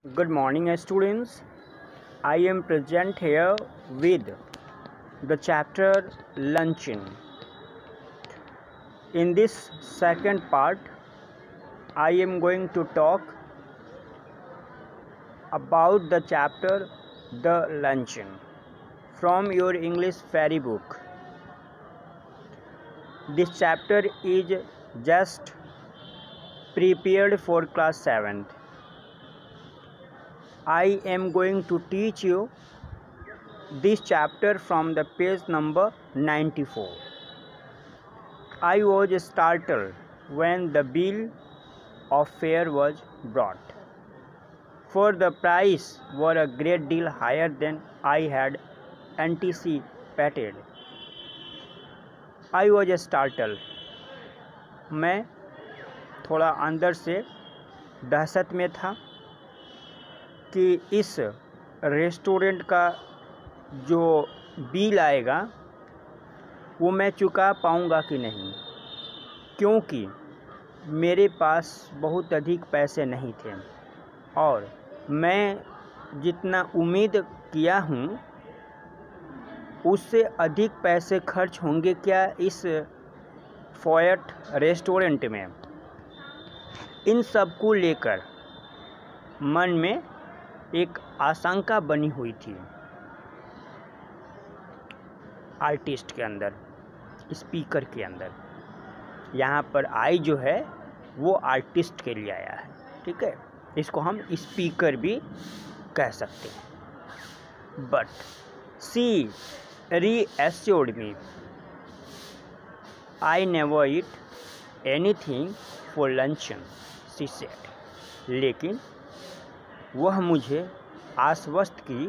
Good morning, students. I am present here with the chapter luncheon. In this second part, I am going to talk about the chapter the luncheon from your English fairy book. This chapter is just prepared for class 7th. I am going to teach you this chapter from the page number 94. I was startled when the bill of fare was brought, for the price was a great deal higher than I had anticipated. I was startled. मैं थोड़ा अंदर से दहशत में था कि इस restaurant का जो बिल आएगा वो मैं चुका पाऊँगा कि नहीं, क्योंकि मेरे पास बहुत अधिक पैसे नहीं थे और मैं जितना उम्मीद किया हूँ उससे अधिक पैसे खर्च होंगे क्या इस फॉयट रेस्टोरेंट में। इन सब को लेकर मन में एक आशंका बनी हुई थी आर्टिस्ट के अंदर, स्पीकर के अंदर। यहाँ पर आई जो है वो आर्टिस्ट के लिए आया है, ठीक है, इसको हम स्पीकर भी कह सकते हैं। But she reassured me I never eat anything for luncheon, she said. लेकिन वह मुझे आश्वस्त की,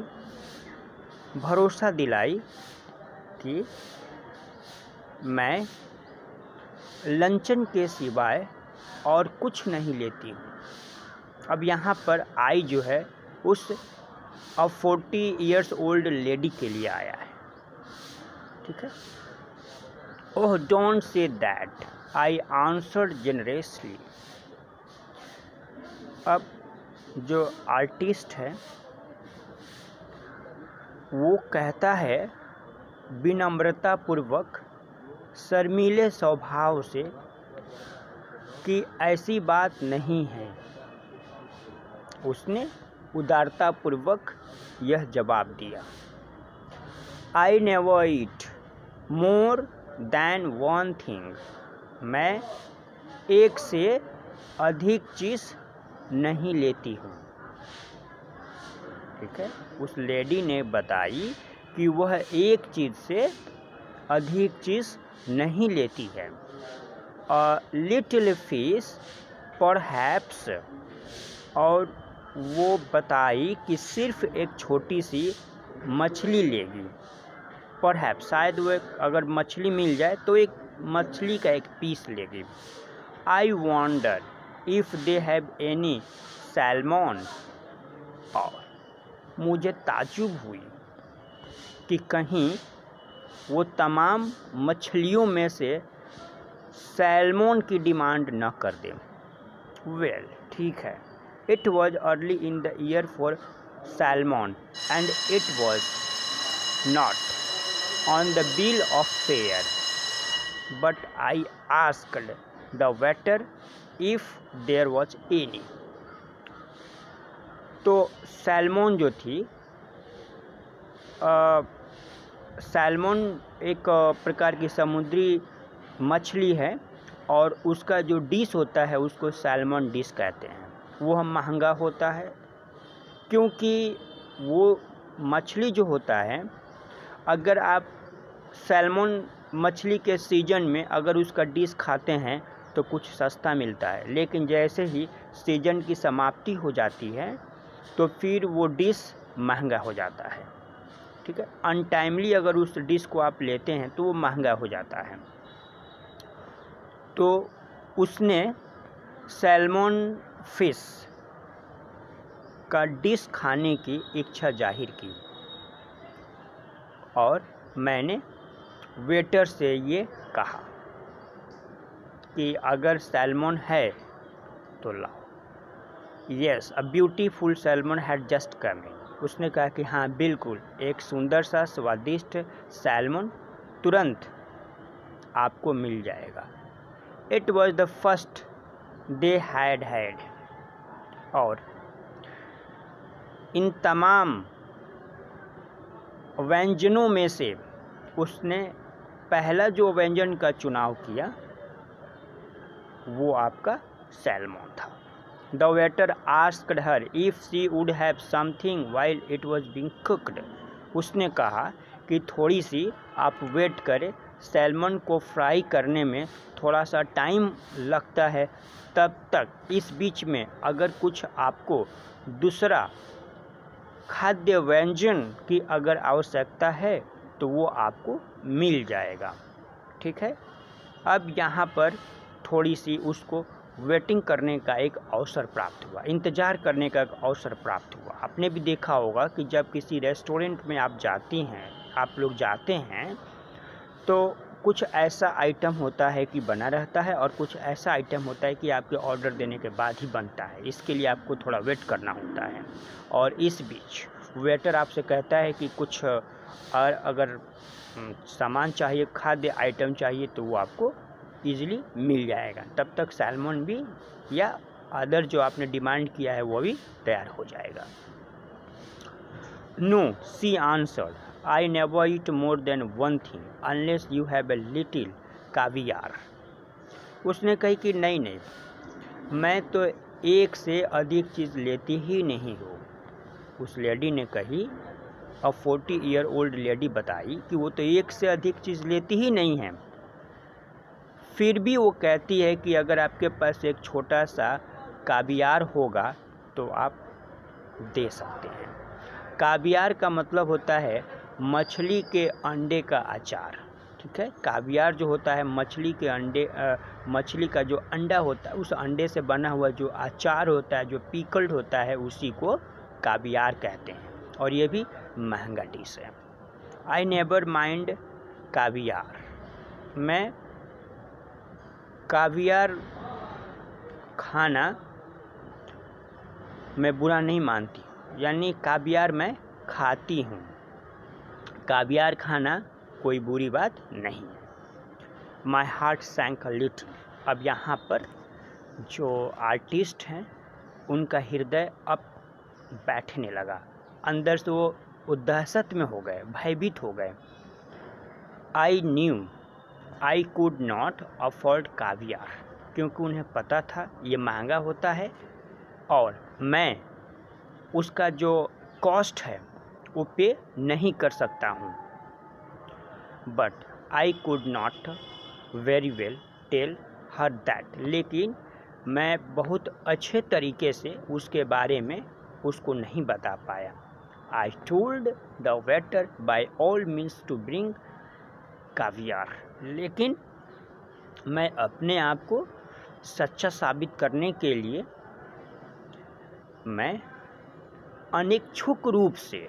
भरोसा दिलाई कि मैं लंचन के सिवाय और कुछ नहीं लेती हूँ। अब यहाँ पर आई जो है उस 40 years old लेडी के लिए आया है, ठीक है। Oh don't say that, I answered generously. अब जो आर्टिस्ट है वो कहता है विनम्रतापूर्वक, शर्मीले स्वभाव से कि ऐसी बात नहीं है। उसने उदारतापूर्वक यह जवाब दिया, आई never eat more than one thing. मैं एक से अधिक चीज़ नहीं लेती हूँ, ठीक है। उस लेडी ने बताई कि वह एक चीज़ से अधिक चीज़ नहीं लेती है। लिटिल फिश परहैप्स, और वो बताई कि सिर्फ एक छोटी सी मछली लेगी। परहैप्स शायद वो अगर मछली मिल जाए तो एक मछली का एक पीस लेगी। I wonder if they have any salmon, और मुझे ताज्जुब हुई कि कहीं वो तमाम मछलियों में से सैल्मन की डिमांड न कर दें। वेल, ठीक है। It was early in the year for salmon and it was not on the bill of fare, but I asked the waiter if there was any. तो सैल्मन जो थी, सैल्मन एक प्रकार की समुद्री मछली है और उसका जो डिश होता है उसको सैल्मन डिश कहते हैं। वो महंगा होता है क्योंकि वो मछली जो होता है, अगर आप सैल्मन मछली के सीजन में अगर उसका डिश खाते हैं तो कुछ सस्ता मिलता है, लेकिन जैसे ही सीजन की समाप्ति हो जाती है तो फिर वो डिश महंगा हो जाता है, ठीक है। अनटाइमली अगर उस डिश को आप लेते हैं तो वो महंगा हो जाता है। तो उसने सैल्मन फिश का डिश खाने की इच्छा जाहिर की और मैंने वेटर से ये कहा कि अगर सैल्मन है तो लाओ। Yes a beautiful salmon had just come in. उसने कहा कि हाँ बिल्कुल, एक सुंदर सा स्वादिष्ट सैल्मन तुरंत आपको मिल जाएगा। It was the first they had had. और इन तमाम व्यंजनों में से उसने पहला जो व्यंजन का चुनाव किया वो आपका सैल्मन था। The waiter asked her if she would have something while it was being cooked. उसने कहा कि थोड़ी सी आप वेट करें, सैल्मन को फ्राई करने में थोड़ा सा टाइम लगता है, तब तक इस बीच में अगर कुछ आपको दूसरा खाद्य व्यंजन की अगर आवश्यकता है तो वो आपको मिल जाएगा। ठीक है, अब यहाँ पर थोड़ी सी उसको वेटिंग करने का एक अवसर प्राप्त हुआ, इंतज़ार करने का एक अवसर प्राप्त हुआ। आपने भी देखा होगा कि जब किसी रेस्टोरेंट में आप लोग जाते हैं तो कुछ ऐसा आइटम होता है कि बना रहता है और कुछ ऐसा आइटम होता है कि आपके ऑर्डर देने के बाद ही बनता है। इसके लिए आपको थोड़ा वेट करना होता है और इस बीच वेटर आपसे कहता है कि कुछ और अगर सामान चाहिए, खाद्य आइटम चाहिए, तो वो आपको ईज़िली मिल जाएगा। तब तक सैल्मन भी या अदर जो आपने डिमांड किया है वो भी तैयार हो जाएगा। No, she answered, I never eat more than one thing unless you have a little caviar. उसने कही कि नहीं, मैं तो एक से अधिक चीज़ लेती ही नहीं हूँ। उस लेडी ने कही, और 40 ईयर ओल्ड लेडी बताई कि वो तो एक से अधिक चीज़ लेती ही नहीं है, फिर भी वो कहती है कि अगर आपके पास एक छोटा सा कावियार होगा तो आप दे सकते हैं। कावियार का मतलब होता है मछली के अंडे का अचार। ठीक है, कावियार जो होता है मछली के अंडे, मछली का जो अंडा होता है उस अंडे से बना हुआ जो अचार होता है, जो पिकल्ड होता है, उसी को कावियार कहते हैं और ये भी महंगा डिश है। आई नेवर माइंड कावियार, मैं कावियार खाना मैं बुरा नहीं मानती, यानी कावियार मैं खाती हूँ, कावियार खाना कोई बुरी बात नहीं है। My heart sank a little. अब यहाँ पर जो आर्टिस्ट हैं उनका हृदय अब बैठने लगा, अंदर से वो दहशत में हो गए, भयभीत हो गए। I knew I could not afford caviar, क्योंकि उन्हें पता था ये महंगा होता है और मैं उसका जो कॉस्ट है वो पे नहीं कर सकता हूँ। But I could not very well tell her that, लेकिन मैं बहुत अच्छे तरीके से उसके बारे में उसको नहीं बता पाया। I told the waiter by all means to bring caviar, लेकिन मैं अपने आप को सच्चा साबित करने के लिए मैं अनिच्छुक रूप से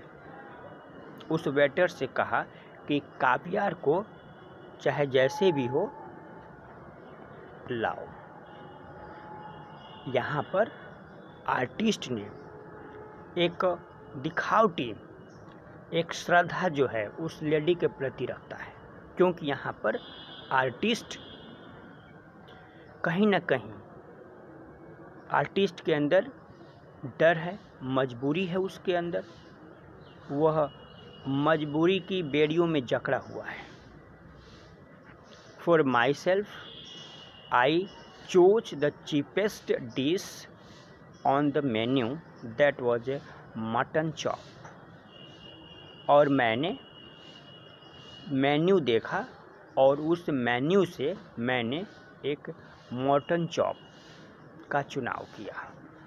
उस वेटर से कहा कि कावियार को चाहे जैसे भी हो लाओ। यहाँ पर आर्टिस्ट ने एक दिखावटी, एक श्रद्धा जो है उस लेडी के प्रति रखता है, क्योंकि यहाँ पर आर्टिस्ट कहीं ना कहीं आर्टिस्ट के अंदर डर है, मजबूरी है उसके अंदर, वह मजबूरी की बेड़ियों में जकड़ा हुआ है। For my self I chose the cheapest dish on the menu that was a mutton chop. और मैंने मेन्यू देखा और उस मेन्यू से मैंने एक मटन चॉप का चुनाव किया।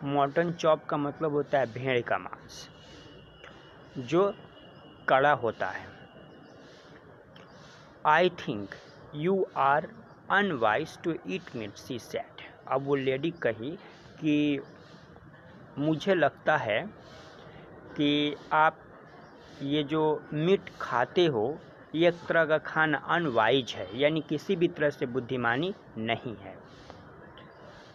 मटन चॉप का मतलब होता है भेड़ का मांस जो कड़ा होता है। I think you are unwise to eat meat, she said. अब वो लेडी कही कि मुझे लगता है कि आप ये जो मीट खाते हो ये एक तरह का खाना अनवाइज है, यानी किसी भी तरह से बुद्धिमानी नहीं है।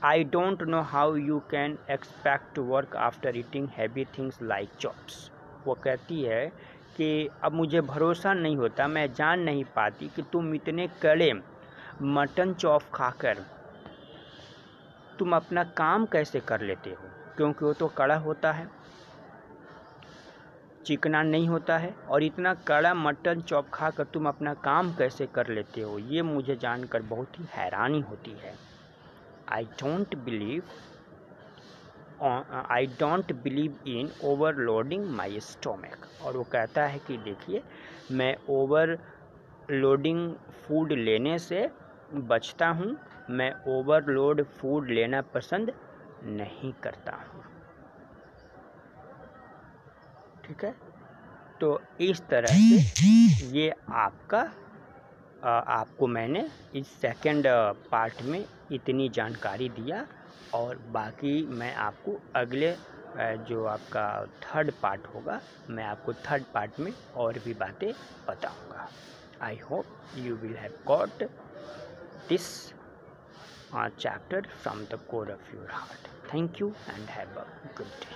I don't know how you can expect work after eating heavy things like chops. वो कहती है कि अब मुझे भरोसा नहीं होता, मैं जान नहीं पाती कि तुम इतने कड़े मटन चॉप खाकर तुम अपना काम कैसे कर लेते हो, क्योंकि वो तो कड़ा होता है, चिकना नहीं होता है, और इतना कड़ा मटन चॉप खाकर तुम अपना काम कैसे कर लेते हो, ये मुझे जानकर बहुत ही हैरानी होती है। I don't believe in overloading my stomach. और वो कहता है कि देखिए, मैं ओवरलोडिंग फूड लेने से बचता हूँ, मैं ओवरलोड फूड लेना पसंद नहीं करता हूँ। ठीक है, तो इस तरह से ये आपको मैंने इस सेकंड पार्ट में इतनी जानकारी दिया, और बाकी मैं आपको अगले जो आपका थर्ड पार्ट होगा, मैं आपको थर्ड पार्ट में और भी बातें बताऊंगा। I hope you will have got this chapter from the core of your heart. Thank you and have a good day.